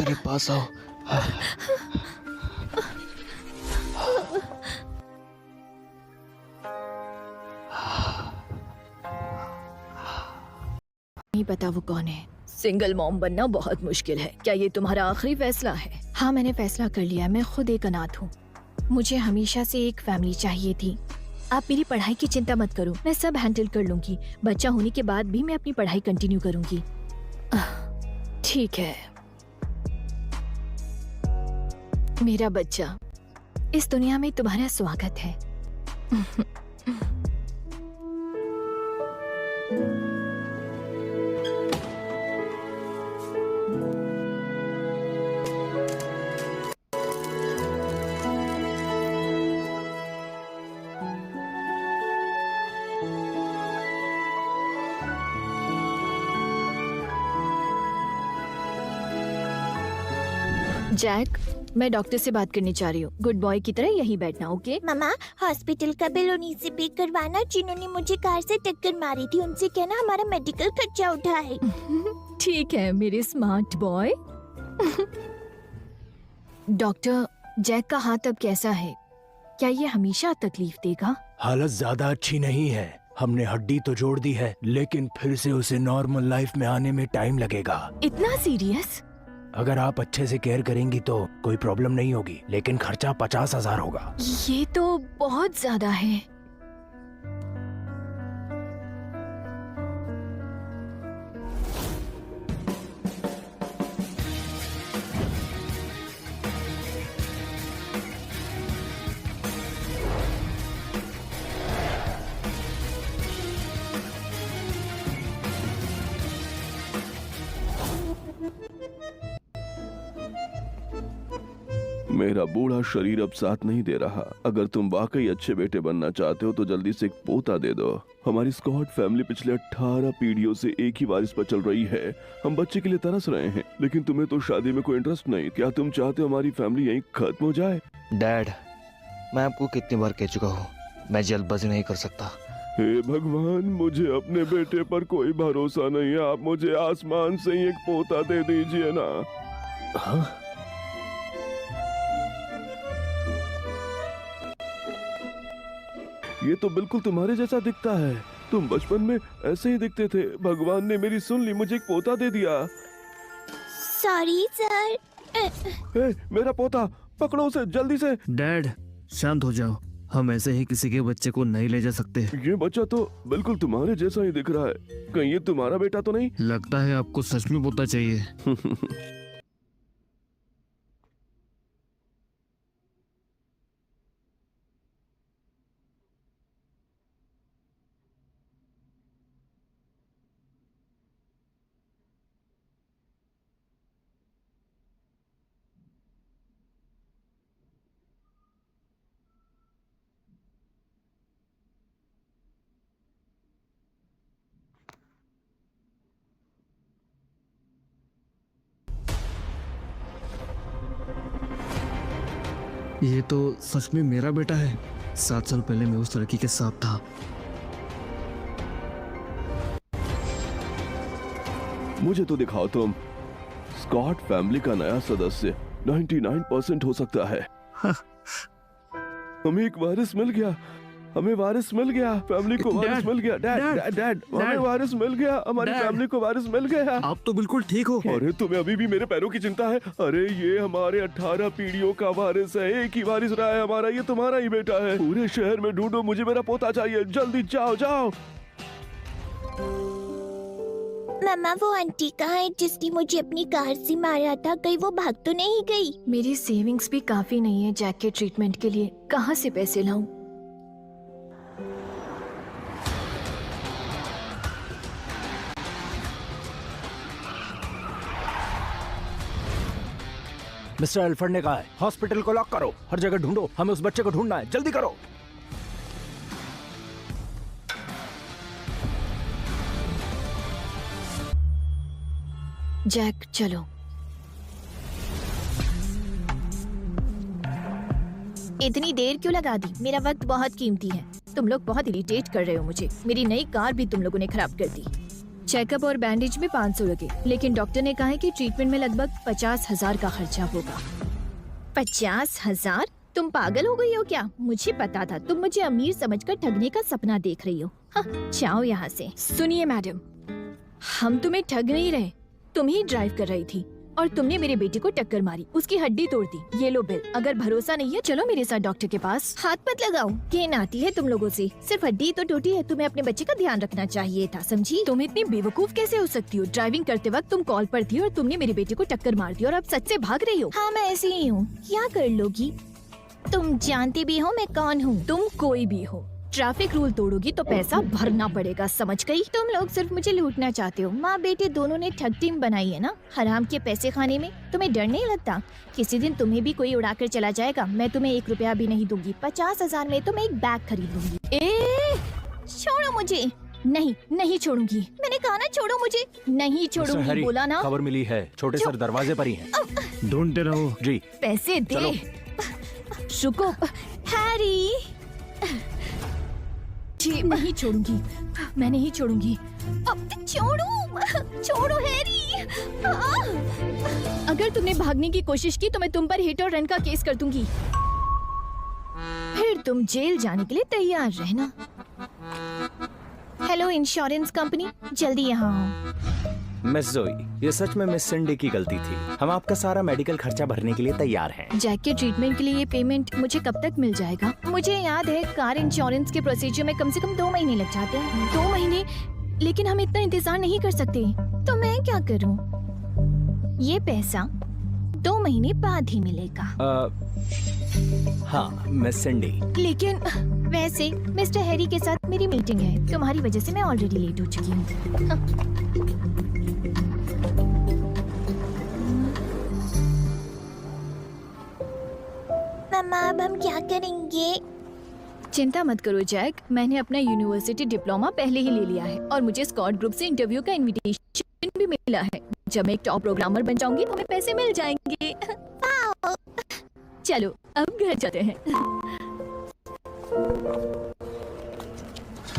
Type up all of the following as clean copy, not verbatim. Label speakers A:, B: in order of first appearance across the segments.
A: मेरे पास आओ।
B: नहीं पता वो कौन है। सिंगल मॉम बनना बहुत मुश्किल है। क्या ये तुम्हारा आखिरी फैसला है? हाँ, मैंने फैसला कर लिया। मैं खुद एक अनाथ हूँ। मुझे हमेशा से एक फैमिली चाहिए थी। आप मेरी पढ़ाई की चिंता मत करो, मैं सब हैंडल कर लूंगी। बच्चा होने के बाद भी मैं अपनी पढ़ाई कंटिन्यू करूंगी। ठीक है मेरा बच्चा, इस दुनिया में तुम्हारा स्वागत है। जैक, मैं डॉक्टर से बात करनी चाह रही हूँ। गुड बॉय की तरह यहीं बैठना, ओके?
C: मम्मा, हॉस्पिटल का बिल उन्हीं से पे करवाना जिन्होंने मुझे कार से टक्कर मारी थी। उनसे कहना हमारा मेडिकल खर्चा उठाए।
B: ठीक है मेरे स्मार्ट बॉय। डॉक्टर, जैक का हाथ अब कैसा है? क्या ये हमेशा तकलीफ देगा?
A: हालत ज्यादा अच्छी नहीं है। हमने हड्डी तो जोड़ दी है, लेकिन फिर से उसे नॉर्मल लाइफ में आने में टाइम लगेगा।
B: इतना सीरियस?
A: अगर आप अच्छे से केयर करेंगी तो कोई प्रॉब्लम नहीं होगी, लेकिन खर्चा 50,000 होगा।
B: ये तो बहुत ज्यादा है।
D: मेरा बूढ़ा शरीर अब साथ नहीं दे रहा। अगर तुम वाकई अच्छे बेटे बनना चाहते हो तो जल्दी से एक पोता दे दो। हमारी स्कॉट फैमिली पिछले 18 पीढ़ियों से एक ही वारिस पर चल रही है। हम बच्चे के लिए तरस रहे हैं, लेकिन तुम्हें तो शादी में कोई इंटरेस्ट नहीं। क्या तुम चाहते हो हमारी फैमिली यहीं खत्म हो जाए?
E: डैड, मैं आपको कितनी बार कह चुका हूँ, मैं जल्दबाजी नहीं कर सकता।
D: हे भगवान, मुझे अपने बेटे पर कोई भरोसा नहीं है। आप मुझे आसमान से ही एक पोता दे दीजिए ना।
A: हाँ?
D: ये तो बिल्कुल तुम्हारे जैसा दिखता है। तुम बचपन में ऐसे ही दिखते थे। भगवान ने मेरी सुन ली, मुझे एक पोता दे दिया।
C: Sorry sir.
D: हे, मेरा पोता, पकड़ो उसे जल्दी से।
F: डैड, शांत हो जाओ। हम ऐसे ही किसी के बच्चे को नहीं ले जा सकते।
D: ये बच्चा तो बिल्कुल तुम्हारे जैसा ही दिख रहा है। कहीं ये तुम्हारा बेटा तो नहीं?
F: लगता है आपको सच में पोता चाहिए। ये तो सच में मेरा बेटा है। 7 साल पहले मैं उस लड़की के साथ था।
D: मुझे तो दिखाओ तुम। स्कॉट फैमिली का नया सदस्य 99% हो सकता है। हमें एक वारिस मिल गया। हमें वारिस मिल गया। फैमिली को वारिस मिल गया। डैड, हमें वारिस मिल गया। हमारी फैमिली को वारिस मिल गया।
F: आप तो बिल्कुल ठीक हो।
D: अरे तुम्हें अभी भी मेरे पैरों की चिंता है? अरे ये हमारे 18 पीढ़ियों का वारिस है। एक ही वारिस रहा है हमारा। ये तुम्हारा ही बेटा है। पूरे शहर में ढूंढो, मुझे मेरा पोता चाहिए। जल्दी जाओ जाओ।
C: मम्मा, वो आंटी कहाँ है जिसने मुझे अपनी कार से मारा था? कहीं वो भाग तो नहीं गई?
B: मेरी सेविंग्स भी काफी नहीं है जैक के ट्रीटमेंट के लिए। कहाँ से पैसे लाऊं?
A: मिस्टर एल्फर्ड ने कहा है हॉस्पिटल को लॉक करो। हर जगह ढूंढो, हमें उस बच्चे को ढूंढना है। जल्दी करो।
B: जैक, चलो।
C: इतनी देर क्यों लगा दी? मेरा वक्त बहुत कीमती है।
B: तुम लोग बहुत इरिटेट कर रहे हो मुझे। मेरी नई कार भी तुम लोगों ने खराब कर दी। चेकअप और बैंडेज में 500 लगे, लेकिन डॉक्टर ने कहा है कि ट्रीटमेंट में लगभग 50,000 का खर्चा होगा। 50,000? तुम पागल हो गई हो क्या? मुझे पता था तुम मुझे अमीर समझकर ठगने का सपना देख रही हो। हाँ, जाओ यहाँ से। सुनिए मैडम, हम तुम्हें ठग नहीं रहे, तुम ही ड्राइव कर रही थी और तुमने मेरे बेटे को टक्कर मारी, उसकी हड्डी तोड़ दी। ये लो बिल। अगर भरोसा नहीं है चलो मेरे साथ डॉक्टर के पास। हाथ मत लगाओ, घेन आती है तुम लोगों से। सिर्फ हड्डी तो टूटी है, तुम्हें अपने बच्चे का ध्यान रखना चाहिए था, समझी? तुम इतनी बेवकूफ कैसे हो सकती हो? ड्राइविंग करते वक्त तुम कॉल पर थी और तुमने मेरे बेटे को टक्कर मार दी और अब सच से भाग रही हो। हाँ, मैं ऐसी ही हूँ, क्या कर लोगी? तुम जानती भी हो मैं कौन हूँ? तुम कोई भी हो, ट्रैफिक रूल तोड़ोगी तो पैसा भरना पड़ेगा, समझ गई? तुम लोग सिर्फ मुझे लूटना चाहते हो। माँ बेटे दोनों ने ठग टीम बनाई है ना, हराम के पैसे खाने में। तुम्हें डर नहीं लगता? किसी दिन तुम्हें भी कोई उड़ाकर चला जाएगा, मैं तुम्हें 1 रुपया भी नहीं दूंगी। 50,000 में तो मैं एक बैग खरीद लूंगी। छोड़ो मुझे। नहीं, नहीं छोड़ूंगी। मैंने कहा ना छोड़ो मुझे। नहीं छोड़ूंगी, बोला ना।
A: खबर मिली है, छोटे सर दरवाजे पर ही हैं।
F: ढूंढते रहो।
A: जी।
B: पैसे दे।
A: चलो।
B: रुको हैरी। जी, नहीं छोड़ूंगी, मैं नहीं छोड़ूंगी। अब छोड़ो हैरी। अगर तुमने भागने की कोशिश की तो मैं तुम पर हिट और रन का केस कर दूंगी, फिर तुम जेल जाने के लिए तैयार रहना। हेलो इंश्योरेंस कंपनी, जल्दी यहाँ आओ।
G: मिस जोई, ये सच में मिस सिंडी की गलती थी। हम आपका सारा मेडिकल खर्चा भरने के लिए तैयार हैं।
B: जैक के ट्रीटमेंट के लिए ये पेमेंट मुझे कब तक मिल जाएगा? मुझे याद है कार इंश्योरेंस के प्रोसीजर में कम से कम 2 महीने लग जाते हैं। 2 महीने? लेकिन हम इतना इंतजार नहीं कर सकते। तो मैं क्या करूं? ये पैसा 2 महीने बाद ही मिलेगा।
G: हाँ मिस सिंडी।
B: लेकिन वैसे मिस्टर हैरी के साथ मेरी मीटिंग है, तुम्हारी वजह से मैं ऑलरेडी लेट हो चुकी हूँ।
C: मम्मा अब हम क्या करेंगे?
B: चिंता मत करो जैक, मैंने अपना यूनिवर्सिटी डिप्लोमा पहले ही ले लिया है और मुझे स्कॉट ग्रुप से इंटरव्यू का इनविटेशन भी मिला है। जब मैं एक टॉप प्रोग्रामर बन जाऊंगी तो हमें पैसे मिल जाएंगे। चलो अब घर जाते हैं।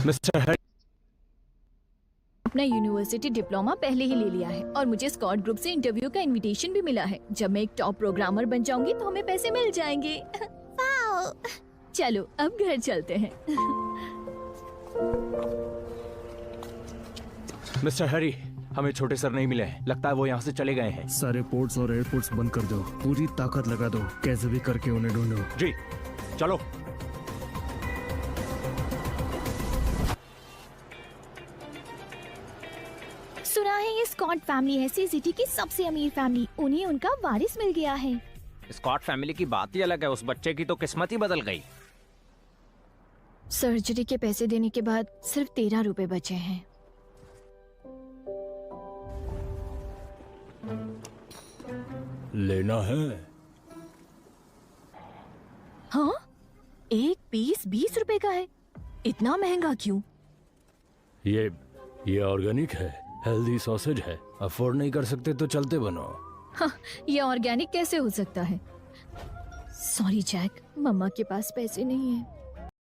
A: मिस्टर हैरी,
B: अपना यूनिवर्सिटी डिप्लोमा पहले ही ले लिया है और मुझे स्कॉट ग्रुप से इंटरव्यू का इनविटेशन भी मिला है। जब मैं एक टॉप प्रोग्रामर बन जाऊंगी तो हमें पैसे मिल जाएंगे। चलो अब घर चलते हैं।
A: मिस्टर हैरी, हमें छोटे सर नहीं मिले हैं, लगता है वो यहाँ से चले गए हैं।
F: सारे पोर्ट्स और एयरपोर्ट्स बंद कर दो, पूरी ताकत लगा दो, कैसे भी करके उन्हें ढूंढो।
A: जी, चलो।
B: सुना है ये स्कॉट फैमिली है सिटी की सबसे अमीर फैमिली, उन्हें उनका वारिस मिल गया है।
G: स्कॉट फैमिली की बात ही अलग है, उस बच्चे की तो किस्मत ही बदल गई।
B: सर्जरी के पैसे देने के बाद सिर्फ 13 रुपए बचे हैं।
A: लेना है?
B: हाँ, एक पीस 20 रुपए का है, इतना महंगा क्यों?
A: ये ऑर्गेनिक है, हेल्दी सॉसेज है। अफोर्ड नहीं कर सकते तो चलते बनो।
B: हाँ, ये ऑर्गेनिक कैसे हो सकता है? सॉरी जैक, मम्मा के पास पैसे नहीं है।